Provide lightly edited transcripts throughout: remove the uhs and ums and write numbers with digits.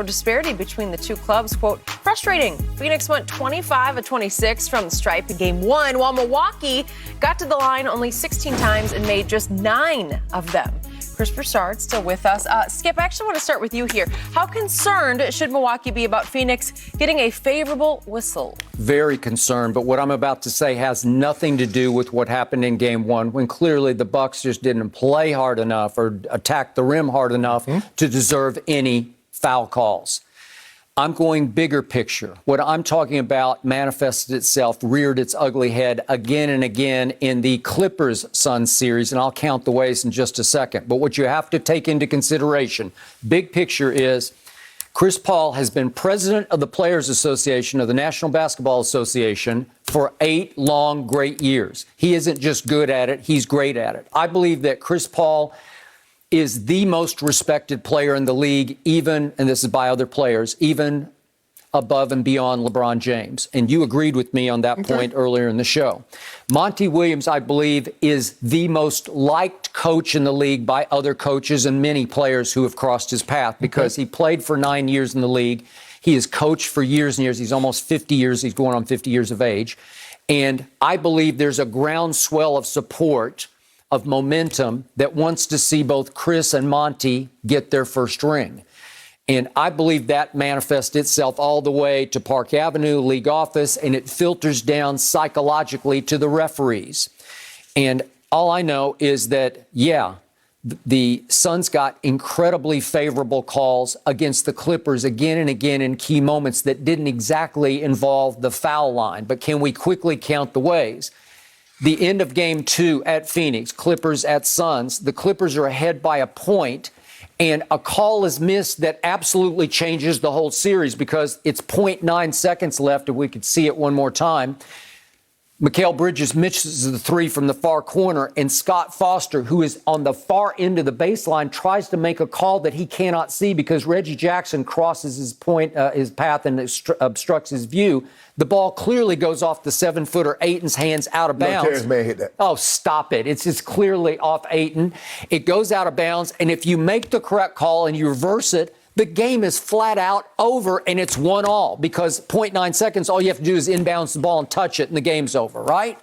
Disparity between the two clubs, quote, frustrating. Phoenix went 25-26 from the stripe in game one, while Milwaukee got to the line only 16 times and made just 9 of them. Chris Broussard still with us. Skip, I actually want to start with you here. How concerned should Milwaukee be about Phoenix getting a favorable whistle? Very concerned, but what I'm about to say has nothing to do with what happened in game one, when clearly the Bucks just didn't play hard enough or attack the rim hard enough to deserve any foul calls. I'm going bigger picture. What I'm talking about manifested itself, reared its ugly head again and again in the Clippers-Suns series, and I'll count the ways in just a second. But what you have to take into consideration, big picture, is Chris Paul has been president of the Players Association of the National Basketball Association for 8 long, great years. He isn't just good at it, he's great at it. I believe that Chris Paul is the most respected player in the league, even, and this is by other players, even above and beyond LeBron James. And you agreed with me on that point earlier in the show. Monty Williams, I believe, is the most liked coach in the league by other coaches and many players who have crossed his path because he played for 9 years in the league. He has coached for years and years. He's almost 50 years. He's going on 50 years of age. And I believe there's a groundswell of support, of momentum, that wants to see both Chris and Monty get their first ring. And I believe that manifests itself all the way to Park Avenue, league office, and it filters down psychologically to the referees. And all I know is that, the Suns got incredibly favorable calls against the Clippers again and again in key moments that didn't exactly involve the foul line. But can we quickly count the ways? The end of game 2 at Phoenix, Clippers at Suns, the Clippers are ahead by a point, and a call is missed that absolutely changes the whole series because it's 0.9 seconds left, if we could see it one more time. Mikal Bridges misses the 3 from the far corner, and Scott Foster, who is on the far end of the baseline, tries to make a call that he cannot see because Reggie Jackson crosses his path and obstructs his view. The ball clearly goes off the 7-footer Ayton's hands out of bounds. Terrence Mann hit that. Oh, stop it. It's just clearly off Ayton. It goes out of bounds, and if you make the correct call and you reverse it, the game is flat out over, and it's 1-1 because 0.9 seconds, all you have to do is inbounds the ball and touch it, and the game's over, right?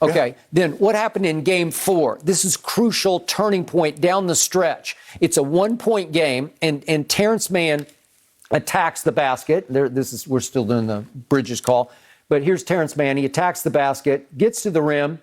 Okay, yeah. Then what happened in game 4? This is crucial turning point down the stretch. It's a 1-point game, and Terrence Mann attacks the basket. We're still doing the Bridges call, but here's Terrence Mann. He attacks the basket, gets to the rim,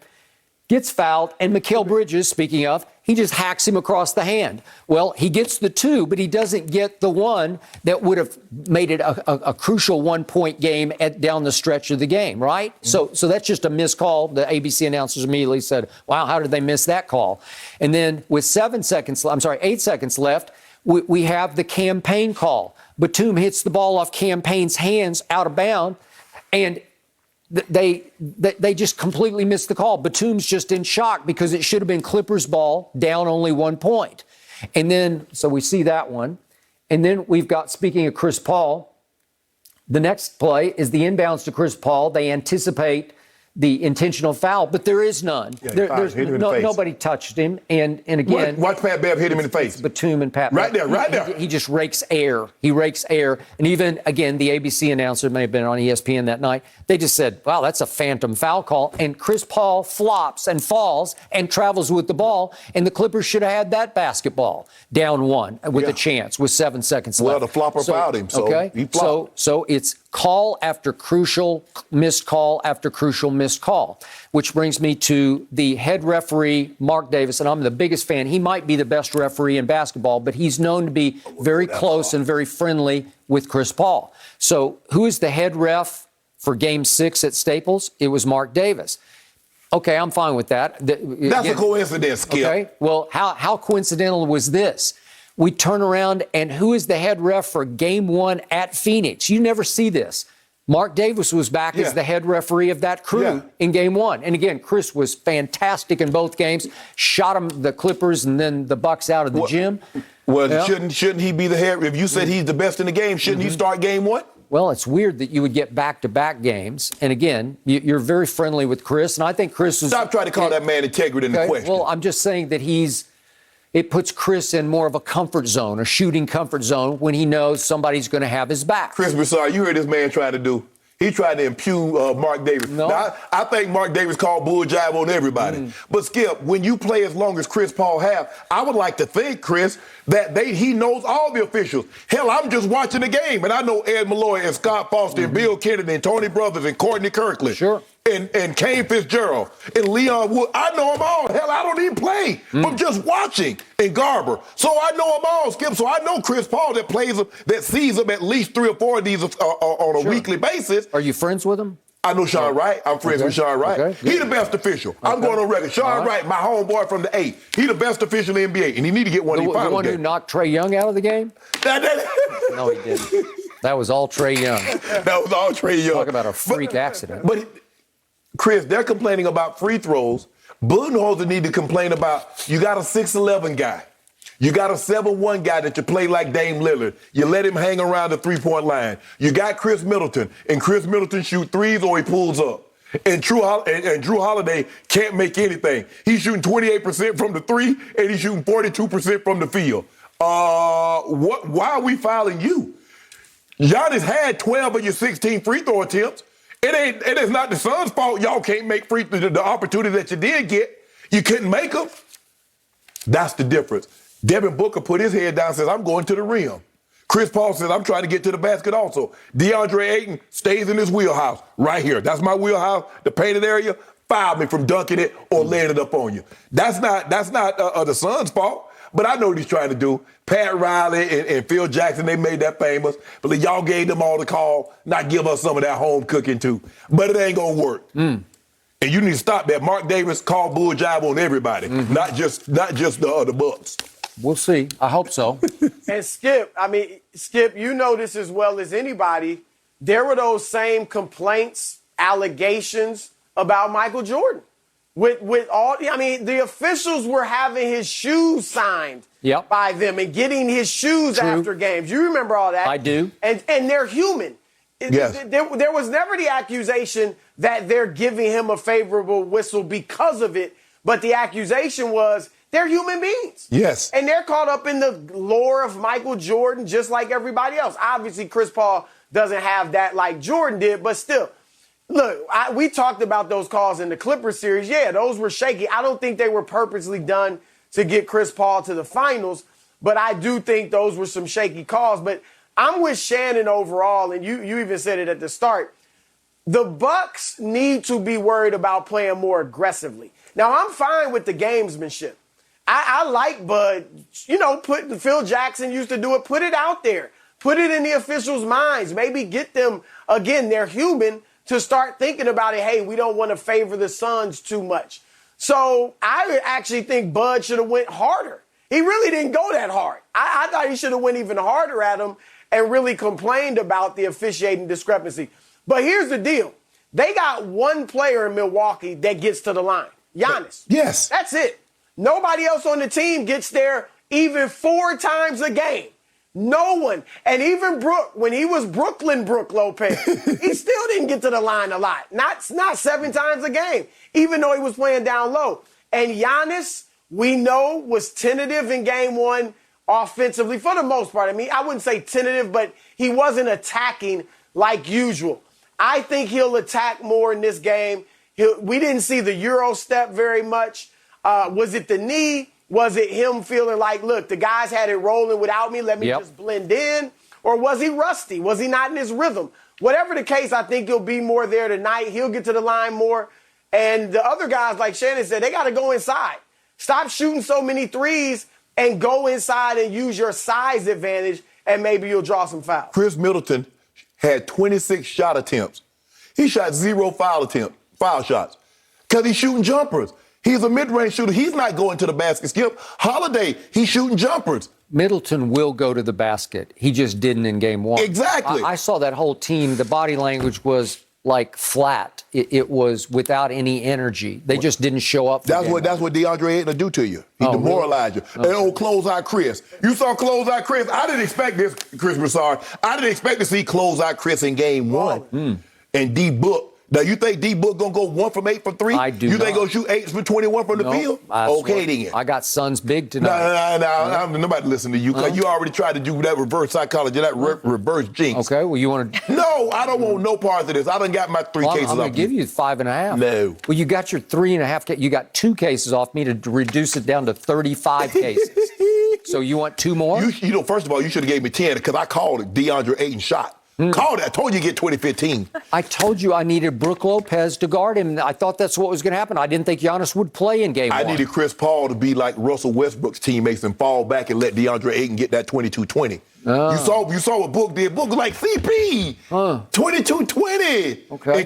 gets fouled, and Mikal Bridges, speaking of, he just hacks him across the hand. Well, he gets the 2, but he doesn't get the 1 that would have made it a crucial 1-point game down the stretch of the game, right? So that's just a missed call. The ABC announcers immediately said, wow, how did they miss that call? And then with 8 seconds left, we have the campaign call. Batum hits the ball off Campaign's hands out of bounds, and they just completely missed the call. Batum's just in shock because it should have been Clippers ball, down only 1 point. And then, so we see that one. And then we've got, speaking of Chris Paul, the next play is the inbounds to Chris Paul. They anticipate the intentional foul, but there is none. Yeah, nobody touched him. And again, watch Pat Bev hit him in the face. Batum and Pat. Right there. He just rakes air. He rakes air. And even, again, the ABC announcer may have been on ESPN that night. They just said, wow, that's a phantom foul call. And Chris Paul flops and falls and travels with the ball. And the Clippers should have had that basketball down 1 with a chance with 7 seconds left. Well, the flopper fouled him. So he flopped. So it's call after crucial missed call after crucial missed call, which brings me to the head referee, Mark Davis, and I'm the biggest fan. He might be the best referee in basketball, but he's known to be very close and very friendly with Chris Paul. So who is the head ref for Game 6 at Staples? It was Mark Davis. Okay, I'm fine with that. That's a coincidence, Skip. Okay, well, how coincidental was this? We turn around, and who is the head ref for Game 1 at Phoenix? You never see this. Mark Davis was back as the head referee of that crew in Game 1. And again, Chris was fantastic in both games. Shot him, the Clippers, and then the Bucks out of the gym. Well, shouldn't he be the head? If you said he's the best in the game, shouldn't he start Game 1? Well, it's weird that you would get back-to-back games. And again, you're very friendly with Chris, and I think Chris is... Stop trying to call that man integrity in the question. Well, I'm just saying that he's it puts Chris in more of a comfort zone, a shooting comfort zone, when he knows somebody's going to have his back. Chris Broussard, you heard this man trying to do. He tried to impugn Mark Davis. No. Now, I think Mark Davis called bull jive on everybody. But, Skip, when you play as long as Chris Paul have, I would like to think, Chris, that he knows all the officials. Hell, I'm just watching the game, and I know Ed Malloy and Scott Foster and Bill Kennedy and Tony Brothers and Courtney Kirkland. Sure. And Kane Fitzgerald and Leon Wood. I know them all. Hell, I don't even play. I'm just watching. And Garber. So I know them all, Skip. So I know Chris Paul that plays them, that sees them at least 3 or 4 of these on a weekly basis. Are you friends with him? I know Sean Wright. I'm friends with Sean Wright. Okay. He the best official. I'm going on record. Sean Wright, my homeboy from the 8. He the best official in the NBA, and he need to get one of these finals. The one who knocked Trey Young out of the game? No, he didn't. That was all Trey Young. That was all Trey Young. Talk about a freak accident. But, Chris, they're complaining about free throws. Budenholzer need to complain about, you got a 6'11 guy. You got a 7'1 guy that you play like Dame Lillard. You let him hang around the three-point line. You got Chris Middleton, and Chris Middleton shoot threes or he pulls up. And Drew Holiday can't make anything. He's shooting 28% from the three, and he's shooting 42% from the field. Why are we fouling you? Giannis had 12 of your 16 free throw attempts. It is not the Suns' fault y'all can't make the opportunity that you did get. You couldn't make them. That's the difference. Devin Booker put his head down and says, I'm going to the rim. Chris Paul says, I'm trying to get to the basket also. DeAndre Ayton stays in his wheelhouse right here. That's my wheelhouse, the painted area. Foul me from dunking it or laying it up on you. That's not the Suns' fault. But I know what he's trying to do. Pat Riley and Phil Jackson, they made that famous. But y'all gave them all the call, not give us some of that home cooking too. But it ain't going to work. And you need to stop that. Mark Davis called bull jive on everybody, not just the other Bucks. We'll see. I hope so. And Skip, you know this as well as anybody. There were those same complaints, allegations about Michael Jordan. The officials were having his shoes signed by them and getting his shoes after games. You remember all that? I do. And they're human. Yes. There was never the accusation that they're giving him a favorable whistle because of it, but the accusation was they're human beings. Yes. And they're caught up in the lore of Michael Jordan just like everybody else. Obviously, Chris Paul doesn't have that like Jordan did, but still. Look, we talked about those calls in the Clippers series. Yeah, those were shaky. I don't think they were purposely done to get Chris Paul to the finals, but I do think those were some shaky calls. But I'm with Shannon overall, and you even said it at the start. The Bucks need to be worried about playing more aggressively. Now, I'm fine with the gamesmanship. I like Bud, Phil Jackson used to do it. Put it out there. Put it in the officials' minds. Maybe get them, again, they're human, to start thinking about it. Hey, we don't want to favor the Suns too much. So I actually think Bud should have went harder. He really didn't go that hard. I thought he should have went even harder at him and really complained about the officiating discrepancy. But here's the deal. They got one player in Milwaukee that gets to the line. Giannis. Yes. That's it. Nobody else on the team gets there even 4 times a game. No one. And even Brook, when he was Brooklyn Brook Lopez, he still didn't get to the line a lot. Not 7 times a game, even though he was playing down low. And Giannis, we know, was tentative in game 1 offensively for the most part. I wouldn't say tentative, but he wasn't attacking like usual. I think he'll attack more in this game. We didn't see the Euro step very much. Was it the knee? Was it him feeling like, look, the guys had it rolling without me, let me just blend in? Or was he rusty? Was he not in his rhythm? Whatever the case, I think he'll be more there tonight. He'll get to the line more. And the other guys, like Shannon said, they got to go inside. Stop shooting so many threes and go inside and use your size advantage, and maybe you'll draw some fouls. Chris Middleton had 26 shot attempts. He shot 0 foul shots because he's shooting jumpers. He's a mid-range shooter. He's not going to the basket. Skip Holiday, he's shooting jumpers. Middleton will go to the basket. He just didn't in game 1. Exactly. I saw that whole team. The body language was like flat. It was without any energy. They just didn't show up. That's what DeAndre Ayton will do to you. He demoralized you. Okay. And old closeout Chris. You saw closeout Chris. I didn't expect this, Chris Broussard. I didn't expect to see closeout Chris in game 1. And D Book Now, you think D-Book going to go 1 from 8 from 3? I do You not. think going to shoot 8 from 21 from the field? Okay, then. I got Suns big tonight. No, nobody listen to you. Because you already tried to do that reverse psychology, that reverse jinx. Okay, well, you want to... No, I don't want no part of this. I done got my 3 cases off. I'm going to give you 5.5. No. Well, you got your 3.5. You got 2 cases off me to reduce it down to 35 cases. So you want 2 more? You know, first of all, you should have gave me 10 because I called it DeAndre Ayton shot. Called it. I told you to get 2015. I told you I needed Brook Lopez to guard him. I thought that's what was going to happen. I didn't think Giannis would play in game 1. I needed Chris Paul to be like Russell Westbrook's teammates and fall back and let DeAndre Ayton get that 22-20. You saw what Book did. Book was like CP. 22-20. Okay.